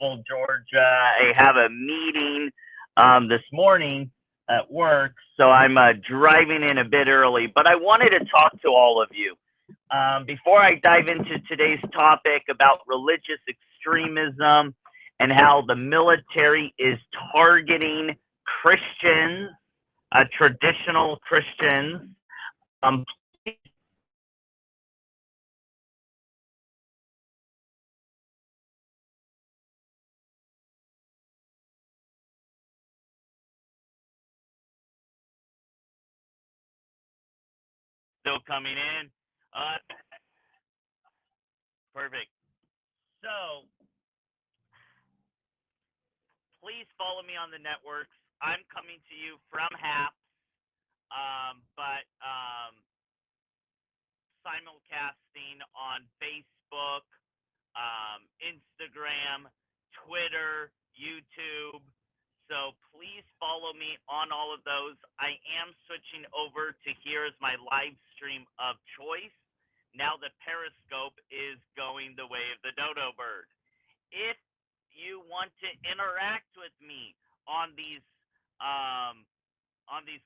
beautiful Georgia. I have a meeting this morning at work, so I'm driving in a bit early. But I wanted to talk to all of you. Before I dive into today's topic about religious extremism and how the military is targeting Christians, traditional Christians, um, still coming in. Uh, Perfect. So please follow me on the networks. I'm coming to you from HAP, but simulcasting on Facebook, Instagram, Twitter, YouTube. So please follow me on all of those. I am switching over to here as my live stream of choice now that Periscope is going the way of the dodo bird. If you want to interact with me on these um,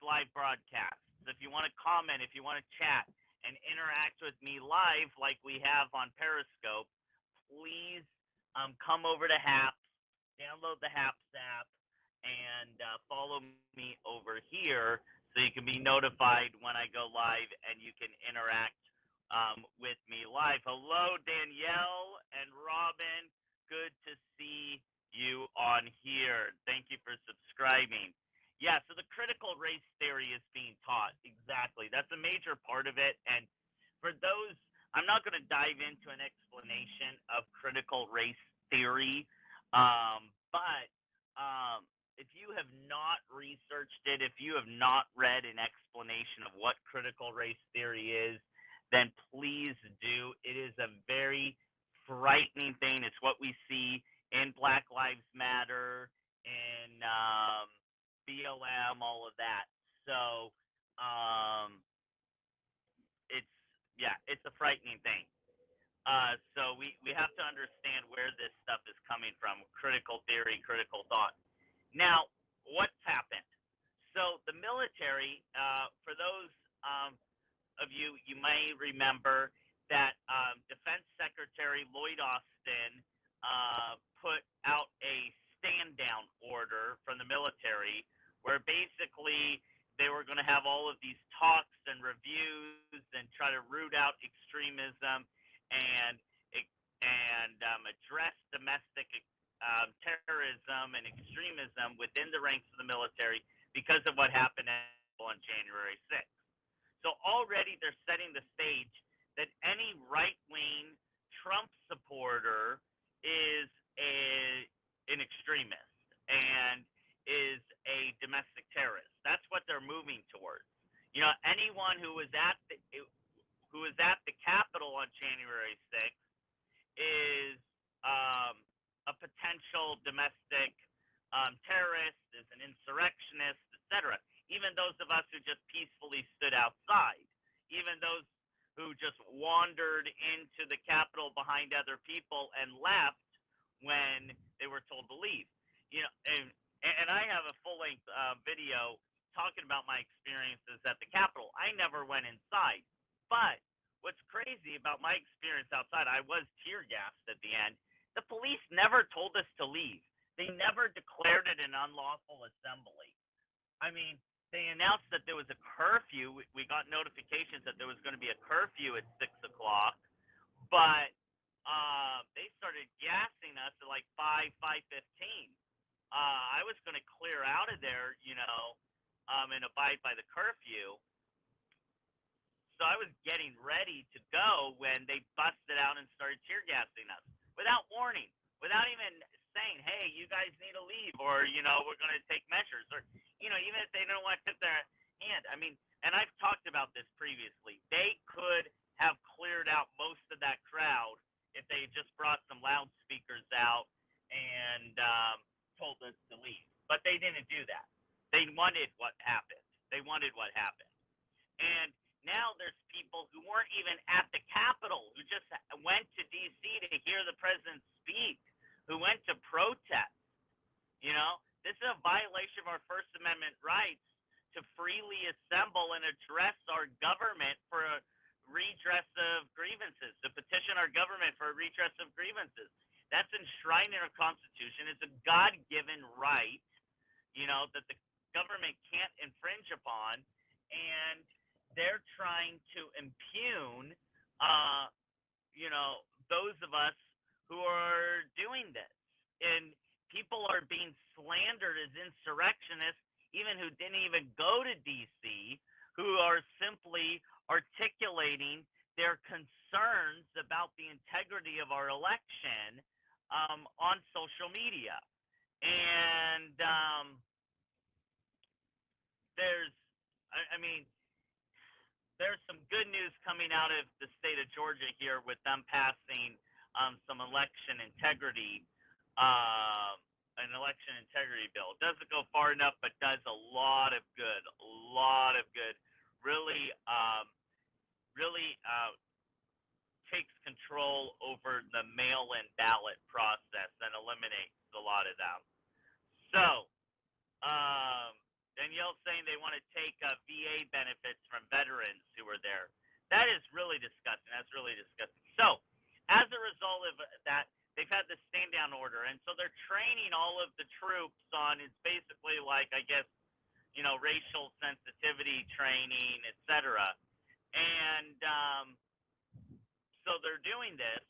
live broadcasts, if you want to comment, if you want to chat and interact with me live like we have on Periscope, please come over to HAPS, download the HAPS app, and follow me over here so you can be notified when I go live and you can interact with me live. Hello, Danielle and Robin. Good to see you on here. Thank you for subscribing. Yeah, so the critical race theory is being taught. Exactly. That's a major part of it. And for those, I'm not going to dive into an explanation of critical race theory, but if you have not researched it, if you have not read an explanation of what critical race theory is, then please do. It is a very frightening thing. It's what we see in Black Lives Matter, in BLM, all of that. So it's yeah, it's a frightening thing. So we have to understand where this stuff is coming from. Critical theory, critical thought. Now, what's happened? So the military, for those of you, you may remember that Defense Secretary Lloyd Austin put out a stand down order from the military where basically they were going to have all of these talks and reviews and try to root out extremism and address domestic terrorism and extremism within the ranks of the military because of what happened on January 6th. So already they're setting the stage that any right-wing Trump supporter is an extremist and is a domestic terrorist. That's what they're moving towards. You know, anyone who was at the Capitol on January 6th is a potential domestic terrorist, is an insurrectionist, etc. Even those of us who just peacefully stood outside, even those who just wandered into the Capitol behind other people and left when they were told to leave. You know, and I have a full-length video talking about my experiences at the Capitol. I never went inside, but what's crazy about my experience outside, I was tear gassed at the end. The police never told us to leave. They never declared it an unlawful assembly. I mean, they announced that there was a curfew. We got notifications that there was going to be a curfew at 6 o'clock, but they started gassing us at like 5:15. I was going to clear out of there, you know, and abide by the curfew. So I was getting ready to go when they busted out and started tear gassing us without warning, without even saying, hey, you guys need to leave, or, you know, we're going to take measures, or, you know, even if they don't want to tip their hand. I mean, and I've talked about this previously. They could have cleared out most of that crowd if they just brought some loudspeakers out and told us to leave. But they didn't do that. They wanted what happened. They wanted what happened. And now there's people who weren't even at the Capitol, who just went to D.C. to hear the president speak, who went to protest. You know, this is a violation of our First Amendment rights to freely assemble and address our government for a redress of grievances, to petition our government for a redress of grievances. That's enshrined in our Constitution. It's a God given right, that the government can't infringe upon. And they're trying to impugn, uh, those of us who are doing this. And people are being slandered as insurrectionists, even who didn't even go to D.C., who are simply articulating their concerns about the integrity of our election on social media. And there's, I mean, there's some good news coming out of the state of Georgia here with them passing some an election integrity bill. It doesn't go far enough, but does a lot of good. A lot of good. Really, really takes control over the mail-in ballot process and eliminates a lot of them. So, Danielle's saying they want to take VA benefits from veterans who were there. That is really disgusting. That's really disgusting. So, as a result of that, they've had the stand down order, and so they're training all of the troops on. It's basically like, I guess, racial sensitivity training, etc. And so they're doing this,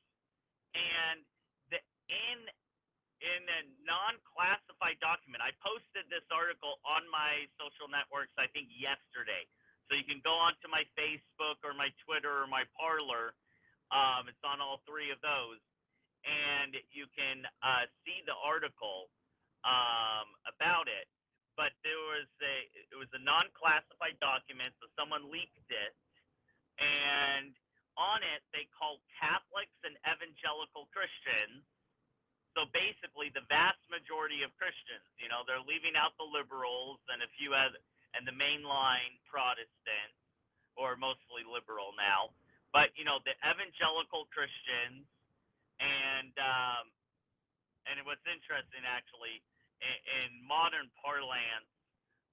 and the in a non-classified document. I posted this article on my social networks, I think yesterday. So you can go onto my Facebook or my Twitter or my Parler. It's on all three of those, and you can see the article about it. But it was a non-classified document, so someone leaked it, and on it they called Catholics and evangelical Christians. So basically, the vast majority of Christians, they're leaving out the liberals and a few other, and the mainline Protestants, or mostly liberal now. But the evangelical Christians, and what's interesting actually, in modern parlance,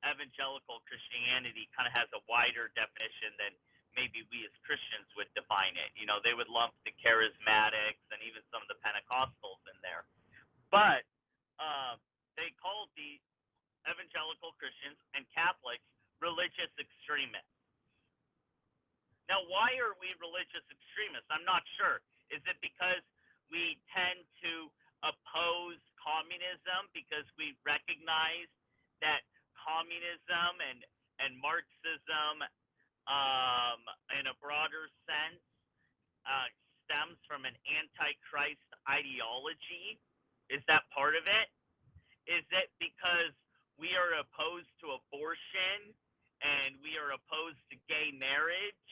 evangelical Christianity kind of has a wider definition than maybe we as Christians would define it. They would lump the charismatics and even some of the Pentecostals in there. But they called the evangelical Christians and Catholics religious extremists. Now, why are we religious extremists? I'm not sure. Is it because we tend to oppose communism because we recognize that communism and Marxism, in a broader sense, stems from an antichrist ideology? Is that part of it? Is it because we are opposed to abortion and we are opposed to gay marriage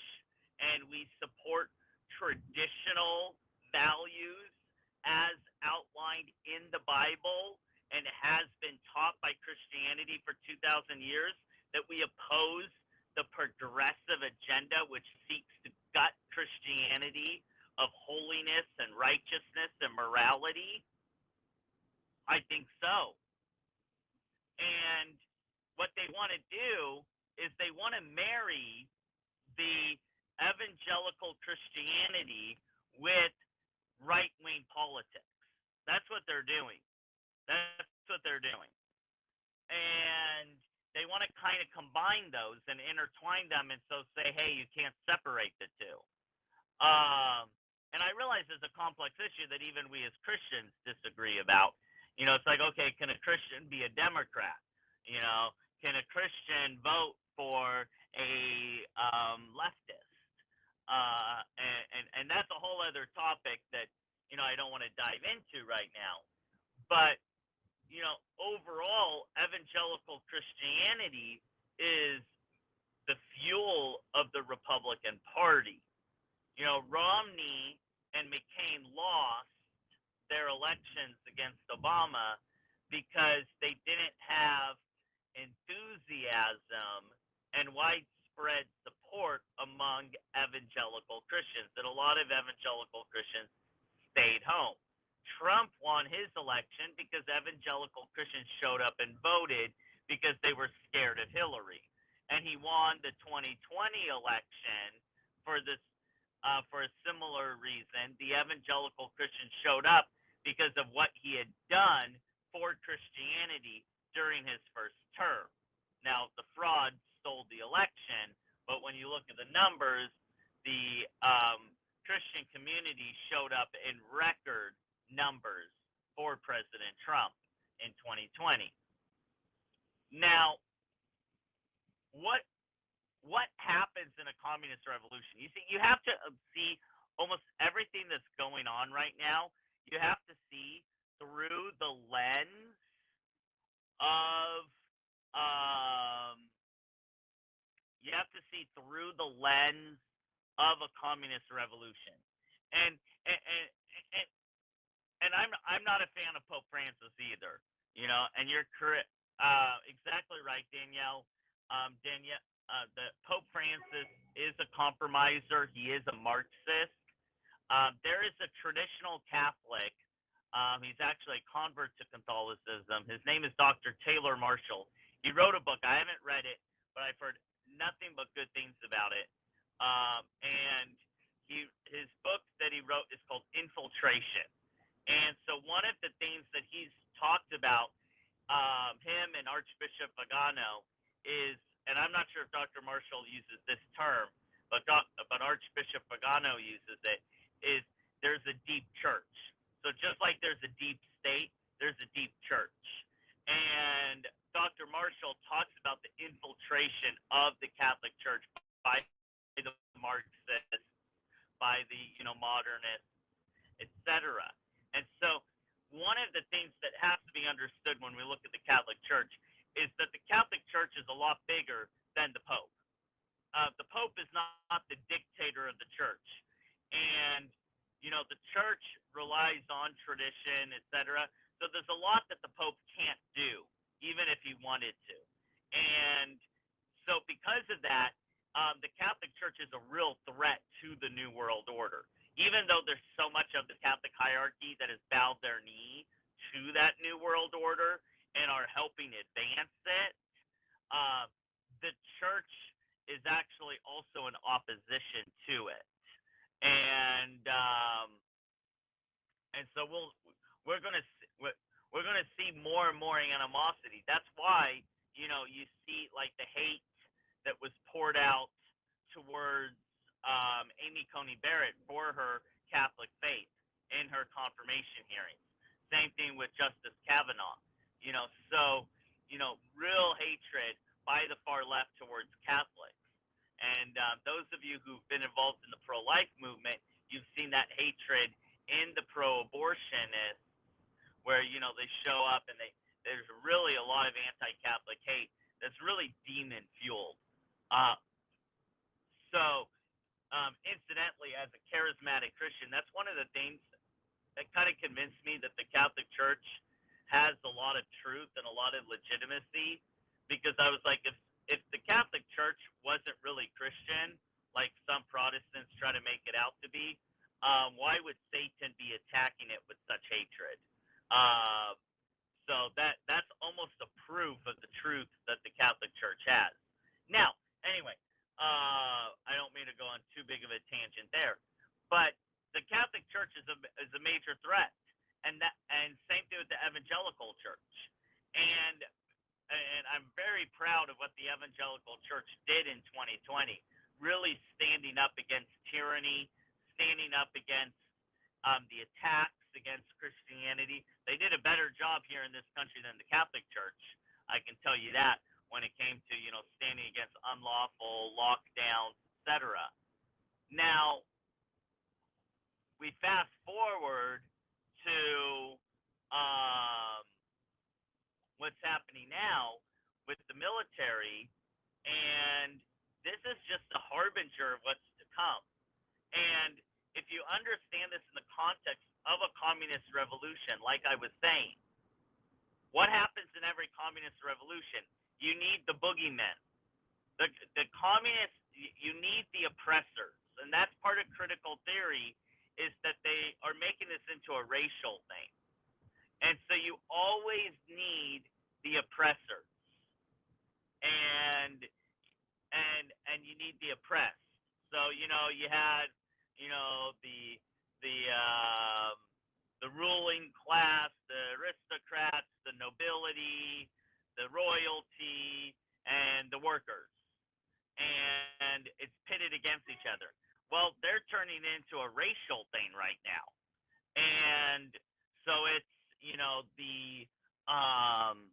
and we support traditional values as outlined in the Bible and has been taught by Christianity for 2,000 years, that we oppose the progressive agenda which seeks to gut Christianity of holiness and righteousness and morality? I think so. And what they want to do is they want to marry the evangelical Christianity with right-wing politics. That's what they're doing. That's what they're doing. And they want to kind of combine those and intertwine them, and so say, hey, you can't separate the two. And I realize it's a complex issue that even we as Christians disagree about. It's like, okay, can a Christian be a Democrat? Can a Christian vote for a leftist? And that's a whole other topic that I don't want to dive into right now. But overall, evangelical Christianity is the fuel of the Republican Party. Romney and McCain lost their elections against Obama because they didn't have enthusiasm and widespread support among evangelical Christians, that a lot of evangelical Christians stayed home. Trump won his election because evangelical Christians showed up and voted because they were scared of Hillary. And he won the 2020 election for this for a similar reason. The evangelical Christians showed up because of what he had done for Christianity during his first term. Now, the fraud stole the election, but when you look at the numbers, the Christian community showed up in record numbers for President Trump in 2020. Now, what happens in a communist revolution? You see, you have to see almost everything that's going on right now. You have to see through the lens of you have to see through the lens of a communist revolution, and and and, and I'm not a fan of Pope Francis either, and you're correct, exactly right, Danielle. The Pope Francis is a compromiser. He is a Marxist. There is a traditional Catholic. He's actually a convert to Catholicism. His name is Dr. Taylor Marshall. He wrote a book. I haven't read it, but I've heard nothing but good things about it. And his book that he wrote is called Infiltration. And so one of the things that he's talked about, him and Archbishop Pagano, is, and I'm not sure if Dr. Marshall uses this term, but Archbishop Pagano uses it, is there's a deep church. So just like there's a deep state, there's a deep church. And Dr. Marshall talks about the infiltration of the Catholic Church by the Marxists, by the modernists, etc. And so one of the things that has to be understood when we look at the Catholic Church is that the Catholic Church is a lot bigger than the Pope. The Pope is not the dictator of the church. And the church relies on tradition, etc. So there's a lot that the Pope can't do, even if he wanted to. And so because of that, the Catholic Church is a real threat to the New World Order. Even though there's so much of the Catholic hierarchy that has bowed their knee to that New World Order and are helping advance it, the church is actually also in opposition to it. And so we're gonna see more and more animosity. That's why you see like the hate that was poured out towards Amy Coney Barrett for her Catholic faith in her confirmation hearings. Same thing with Justice Kavanaugh. So real hatred by the far left towards Catholics. And those of you who've been involved in the pro-life movement, you've seen that hatred in the pro-abortionists, where they show up and there's really a lot of anti-Catholic hate that's really demon fueled. Incidentally, as a charismatic Christian, that's one of the things that kind of convinced me that the Catholic Church has a lot of truth and a lot of legitimacy, because I was like, if the Catholic Church wasn't really Christian, like some Protestants try to make it out to be, why would Satan be attacking it with such hatred? So that's almost a proof of the truth that the Catholic Church has. Now, anyway, I don't mean to go on too big of a tangent there, but the Catholic Church is a major threat, and same thing with the Evangelical Church, and I'm very proud of what the Evangelical Church did in 2020, really standing up against tyranny, standing up against the attacks against Christianity. They did a better job here in this country than the Catholic Church. I can tell you that, when it came to standing against unlawful lockdowns, etc. Now we fast forward to what's happening now with the military, and this is just a harbinger of what's to come. And if you understand this in the context of a communist revolution, like I was saying, what happens in every communist revolution? You need the boogeymen. The communists, you need the oppressors. And that's part of critical theory, is that they are making this into a racial thing. And so you always need the oppressor, and you need the oppressed. So you had the ruling class, the aristocrats, the nobility, the royalty, and the workers, and it's pitted against each other. Well, they're turning into a racial thing right now, and so it's the um,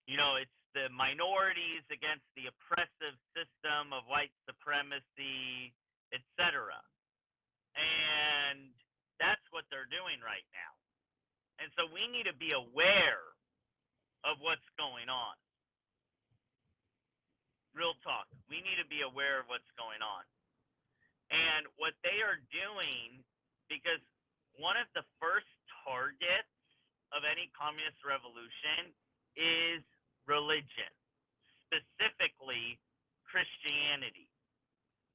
it's the minorities against the oppressive system of white supremacy, etc. And that's what they're doing right now. And so we need to be aware of what's going on. Real talk. We need to be aware of what's going on. And what they are doing, because one of the first targets of any communist revolution is religion, specifically Christianity.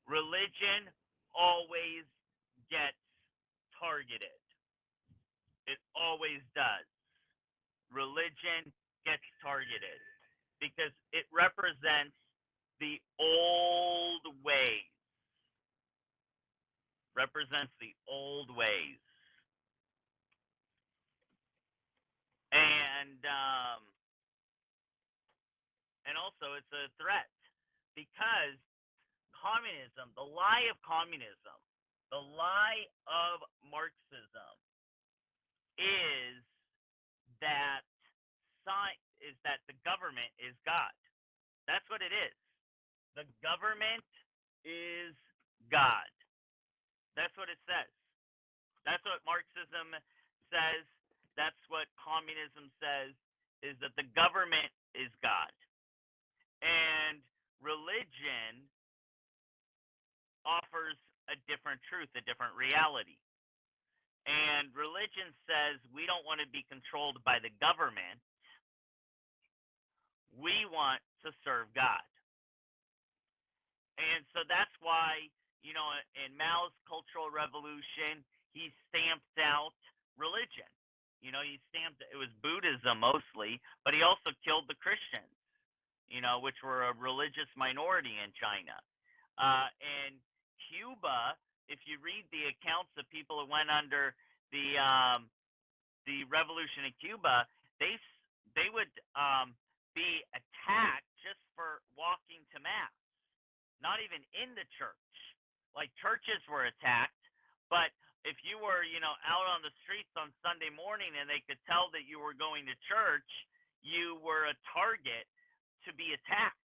Religion always gets targeted. It always does. Religion gets targeted because it represents the old ways. Represents the old ways. And also it's a threat because communism, the lie of communism, the lie of Marxism is that the government is God. That's what it is. The government is God. That's what it says. That's what Marxism says. That's what communism says, is that the government is God. And religion offers a different truth, a different reality. And religion says we don't want to be controlled by the government. We want to serve God. And so that's why, in Mao's Cultural Revolution, he stamped out religion. It was Buddhism mostly, but he also killed the Christians, which were a religious minority in China. And Cuba, if you read the accounts of people who went under the revolution in Cuba, they would be attacked just for walking to mass, not even in the church. Like churches were attacked, but if you were, out on the streets on Sunday morning and they could tell that you were going to church, you were a target to be attacked.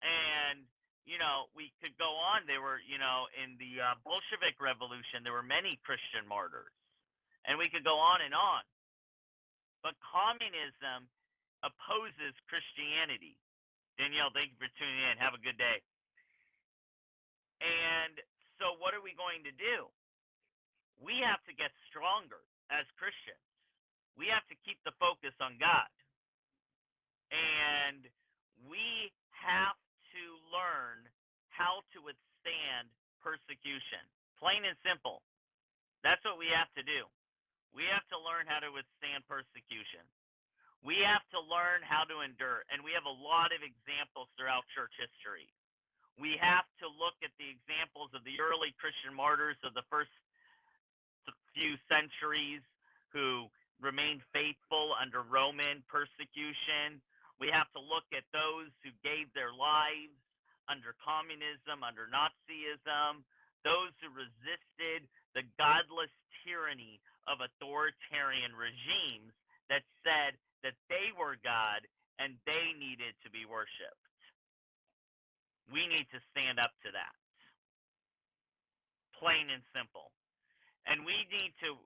And we could go on. There were, in the Bolshevik Revolution, there were many Christian martyrs, and we could go on and on. But communism opposes Christianity. Danielle, thank you for tuning in. Have a good day. And so what are we going to do? We have to get stronger as Christians. We have to keep the focus on God. And we have to learn how to withstand persecution. Plain and simple. That's what we have to do. We have to learn how to withstand persecution. We have to learn how to endure. And we have a lot of examples throughout church history. We have to look at the examples of the early Christian martyrs of the first few centuries who remained faithful under Roman persecution. We have to look at those who gave their lives under communism, under Nazism, those who resisted the godless tyranny of authoritarian regimes that said that they were God and they needed to be worshipped. We need to stand up to that. Plain and simple. And we need to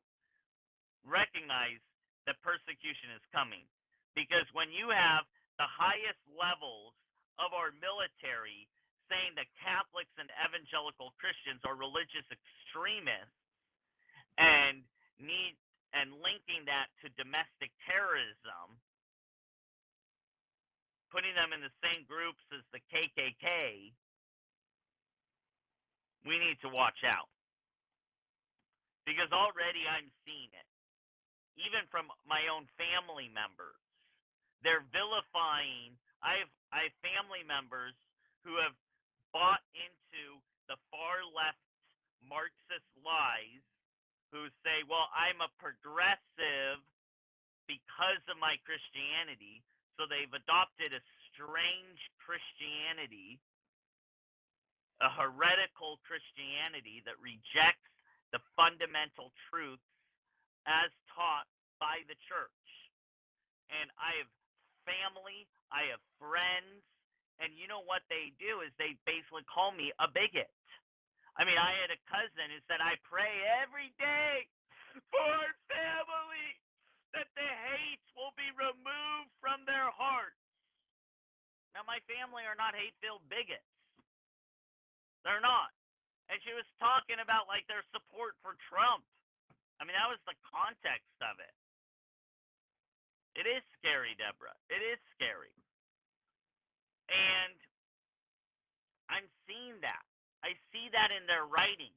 recognize that persecution is coming. Because when you have the highest levels of our military saying that Catholics and evangelical Christians are religious extremists and linking that to domestic terrorism, putting them in the same groups as the KKK, we need to watch out. because already I'm seeing it, even from my own family members. They're vilifying. I have family members who have bought into the far left Marxist lies, who say, "Well, I'm a progressive because of my Christianity." So they've adopted a strange Christianity, a heretical Christianity that rejects the fundamental truths as taught by the church. And I have family, I have friends, and you know what they do is they basically call me a bigot. I mean, I had a cousin who said, "I pray every day for our family that the hate will be removed from their hearts." Now, my family are not hate-filled bigots. They're not. And she was talking about like their support for Trump. I mean, that was the context of it. It is scary, Deborah. It is scary. And I'm seeing that. I see that in their writing,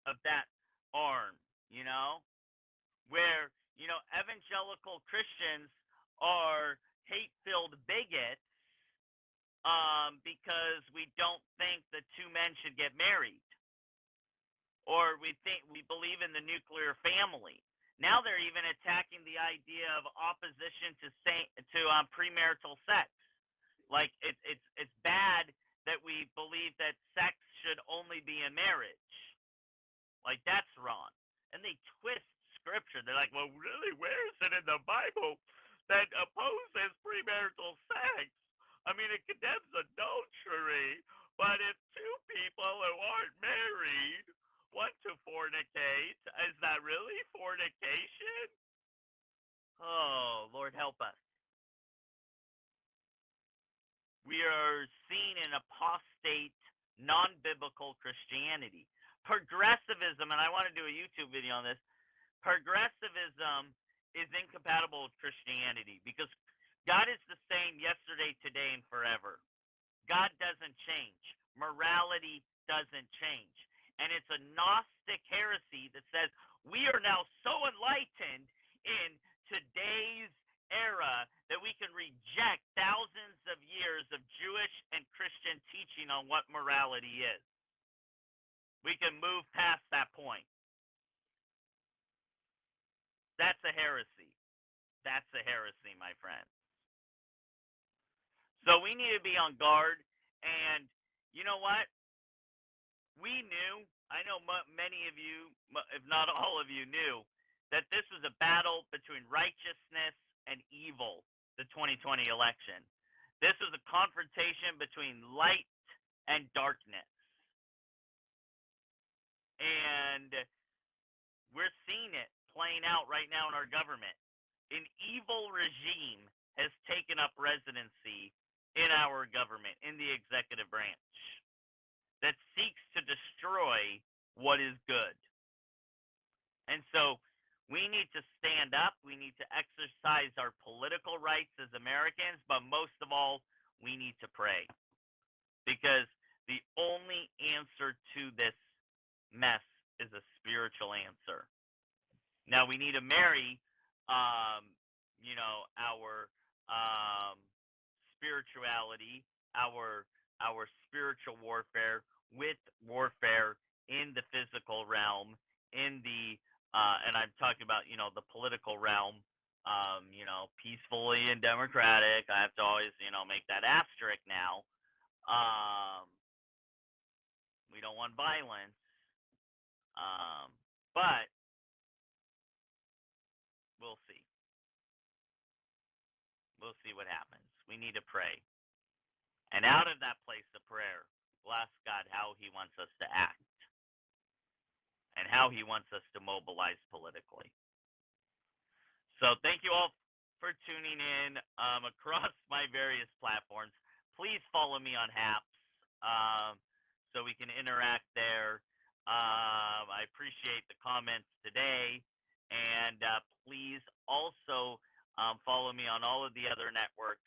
of that arm, where, evangelical Christians are hate-filled bigots, because we don't think that two men should get married, or we believe in the nuclear family. Now they're even attacking the idea of opposition to premarital sex. Like it's bad that we believe that sex should only be in marriage. Like that's wrong. And they twist scripture. They're like, "Well, really, where is it in the Bible that opposes premarital sex? I mean, it condemns adultery, but if two people who aren't married want to fornicate, is that really fornication?" Oh, Lord help us. We are seeing an apostate, non-biblical Christianity. Progressivism, and I want to do a YouTube video on this, progressivism is incompatible with Christianity because God is the same yesterday, today, and forever. God doesn't change. Morality doesn't change. And it's a Gnostic heresy that says we are now so enlightened in today's era that we can reject thousands of years of Jewish and Christian teaching on what morality is. We can move past that point. That's a heresy. That's a heresy, my friend. So we need to be on guard. And you know what? We knew, I know many of you, if not all of you, knew that this was a battle between righteousness and evil, the 2020 election. This was a confrontation between light and darkness. And we're seeing it playing out right now in our government. An evil regime has taken up residency in our government, in the executive branch, that seeks to destroy what is good. And so we need to stand up. We need to exercise our political rights as Americans, but most of all, we need to pray. Because the only answer to this mess is a spiritual answer. Now we need to marry, our spirituality, our spiritual warfare with warfare in the physical realm, in the and I'm talking about the political realm, peacefully and democratic. I have to always make that asterisk now. We don't want violence, but we'll see. We'll see what happens. We need to pray. And out of that place of prayer, we'll ask God how he wants us to act and how he wants us to mobilize politically. So thank you all for tuning in across my various platforms. Please follow me on Haps so we can interact there. I appreciate the comments today. And please also follow me on all of the other networks: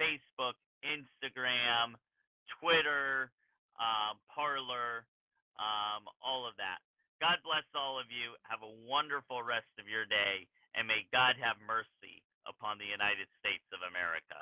Facebook, Instagram, Twitter, Parler, all of that. God bless all of you. Have a wonderful rest of your day, and may God have mercy upon the United States of America.